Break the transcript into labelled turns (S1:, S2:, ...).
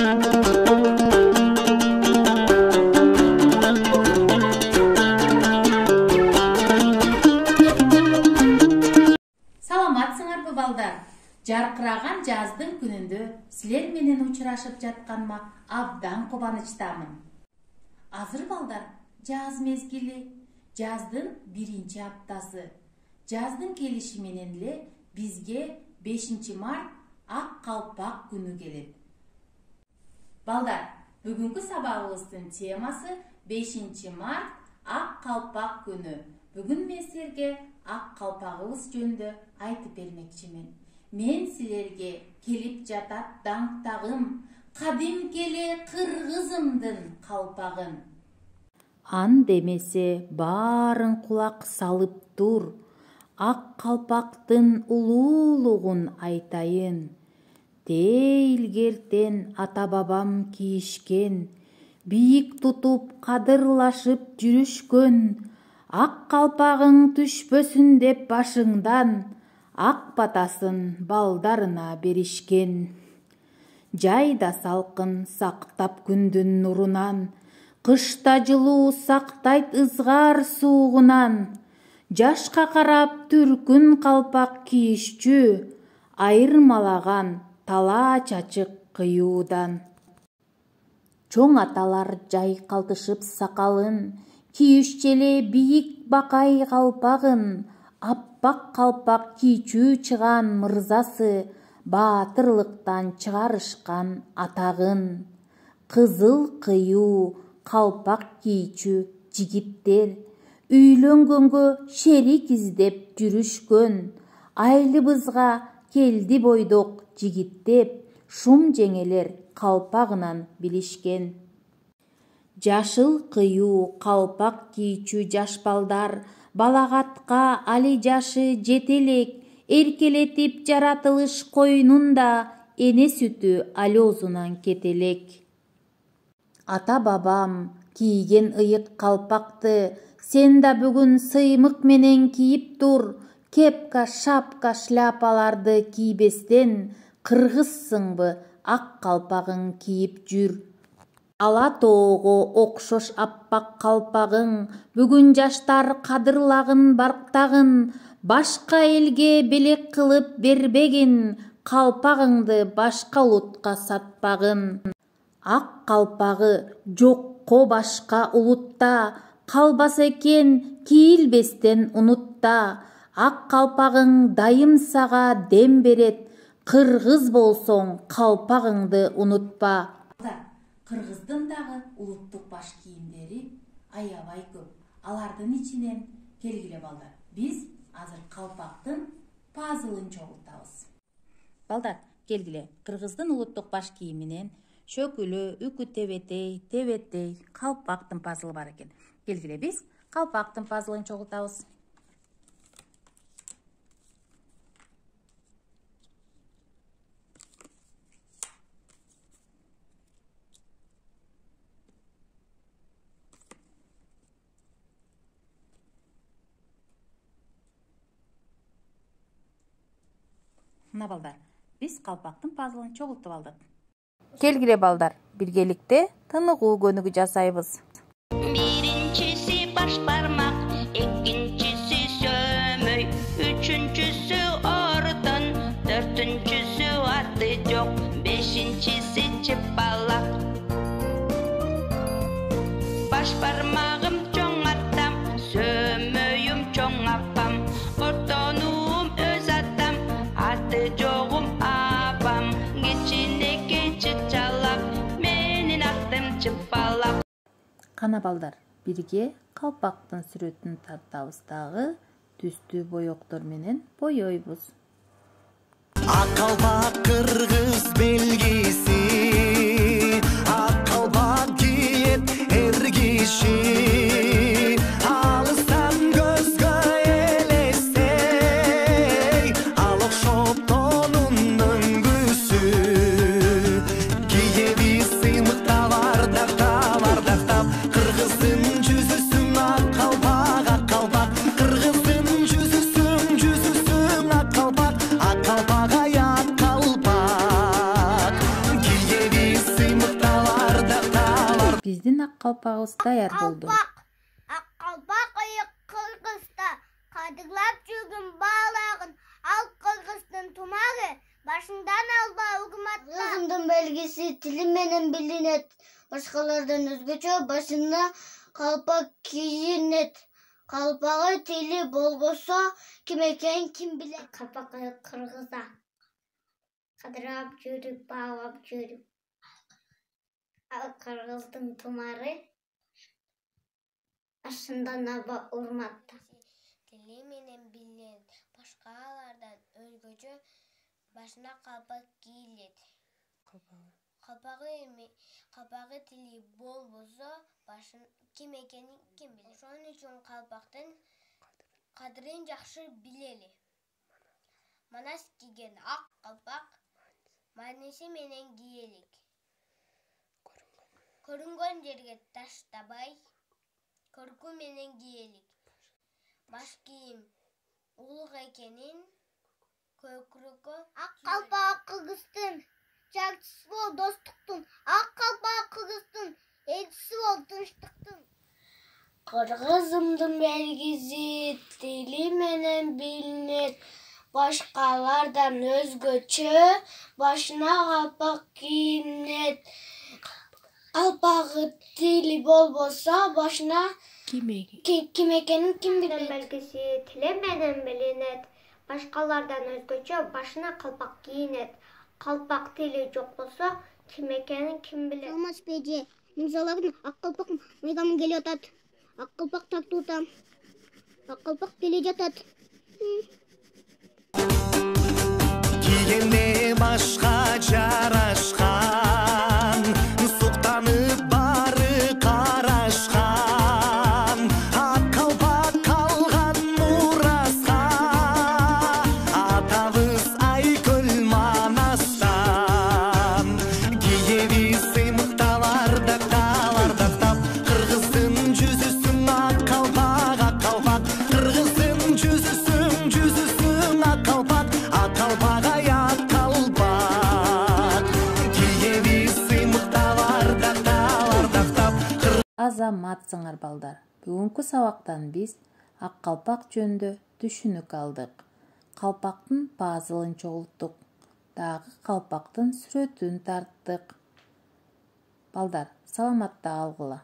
S1: Саламатсыңарбы балдар? Жаркыраган жаздын күнүндө силер менен учурашып жатканыма абдан кубанычтамын. Азыр балдар, жаз мезгили, жаздын биринчи аптасы. Жаздын келиши менен эле бизге 5 март ак калпак күнү келет. Балдар, бүгүнкү сабагыбыздын темасы 5 март ак калпак күнү. Бүгүн мен силерге ак калпагыбыз жөнүндө айтып бермекчимин. Мен силерге келип жатат даңктагым, кадимки эле кыргызымдын калпагын. Ан демесе баарын кулак салып тур, ак калпактын улуулугун айтайын. Тейлгертен ата-бабам кийишкен, бийик тутуп кадырлашып жүрүшкөн, ак калпагың түшпөсүн деп башыңдан, ак батасын балдарына беришкен. Жайда салкын сактап күндүн нурунан, кышта жылуу сактайт ызгар суугунан. Жашка карап түркүн калпак кийишчү, айырмалаган тала чачык кыюудан. Чоң аталар жайкалтышып сакалын, кийишчү эле бийик бакай калпагын. Аппак калпак кийчү чыган мырзасы, баатырлыктан чыгарышкан атагын. Кызыл кыюу калпак кийчү жигиттер, үйлөнгөнгө шерик издеп жүрүшкөн. Айлыбызга келди бойдок жигит деп, шум жеңелер калпагынан билишкен. Жашыл кыюу калпак кийчү жаш балдар, балагатка али жашы жете элек, эркелетип жаратылыш койнунда эне сүтү алёзунан кете элек. Ата-бабам кийген ыйык калпакты сен да бүгүн сыймык менен кийип тур. Кепка, шапка, шляпаларды кийбестен, кыргызсыңбы ак калпагың кийип жүр. Ала тоого окшош аппак калпагың, бүгүн жаштар кадырлагын барктагын. Башка элге белек кылып бербегин, калпагыңды башка улутка сатпагын. Ак калпагы жокко башка улутта, калбаса экен кийилбестен унутта. Ак калпагың дайым сага дем берет, кыргыз болсоң калпагыңды унутпа. Кыргыздын дагы улуттук баш кийимдери аябай көп. Алардын ичинен келгиле балдар, биз азыр калпактын пазылын чогултабыз. Балдар, келгиле, кыргыздын улуттук баш кийиминен шөкүлө, үкү тебетей калпактын пазылы бар экен. Келгиле, биз калпактын пазылын чогултабыз. Мына балдар, биз калпактын пазылын чогултуп алдык. Келгиле балдар, биргеликте тыныгуу көнүгүү жасайбыз. Биринчиси баш бармак, экинчиси сөмөй, үчүнчүсү ордон, төртүнчүсү аты жок, бешинчиси чыпалак. Баш бармагым чоң атам, сөмөйүм чоң апам, ортонуум өз атам, аты жогум апам. Кичинекей чычалак, менин атым чыпалак. Кана балдар, бирге калпактын сүрөтүн тартабыз дагы, түстүү боектор менен боёйбуз.
S2: Ак калпак кыргыз белгиси, ак калпак кийет эр киши. Алыстан көзгө элестей, ал окшоп тонун өңгүсү. Кийебиз сыймыктап, ардактап, кыргыздын жүзүсүң ак калпак, кыргыздын жүзүсүң ак калпак, ак калпак аяк калпак. сыймыкталар дакталар.
S3: Биздин ак калпагыбыз даяр болду.
S4: Ак калпак ыйык Кыргызда кадырлап жүргөн баалагын ал Кыргыздын тумагы башындан алба өкмөттө. Кыргыздын белгиси тили менен билинет. Башкалардан өзгөчө башына калпак кийинет. Калпагы тили болбосо ким экенин ким билет. Калпак Кыргызда кадырлап жүрүп, баалап жүрүп. Ал Кыргыздын тумары башындан алба урматта.
S5: Тили менен билинет. Башкалардан өзгөчө башына калпак кийилет. Калпагы тили болбосо башын ким экенин ким билет. Ошон үчүн калпактын кадырын жакшы билели. Манас кийген ак калпак мааниси менен кийелик. Көрүнгөн жерге таштабай, көркү менен кийелик. Баш кийим улук экенин көкүрөккө.
S4: Ак калпак Кыргыздын жарчысы бол достуктун. Ак калпак Кыргыздын элчиси бол тынчтыктын. Кыргыздын белгиси тили менен билинет. Башкалардан өзгөчө башына калпак кийинет. Калпагы тили болбосо башына ким экенин ким билет. Белгиси тили менен билинет. Башкалардан өзгөчө башына калпак кийинет. Калпак тили жок болсо ким экенин ким билет. Алмаз беже, мырзалардын ак калпак мыйгам келип атат. Ак калпак тартууда. Ак калпак тили жатат.
S2: Кийгенде башка жарашкан, суктанып бары карашкан. Ак калпак калган мураска, атабыз Айкөл Манастан. Кийебиз сыймыкталар дактап, Кыргыздын жүзүсүн ак калпак, Кыргыздын жүзүсүн ак калпак, ак калпак аяк калпак. Кийебиз сыймыкталар дактап.
S3: Азаматсыңар балдар. Бүгүнкү сабактан биз ак калпак жөнүндө түшүнүк алдык. Калпактын пазылын чогулттук. Дагы калпактын сүрөтүн тарттык. Балдар, саламатта калгыла.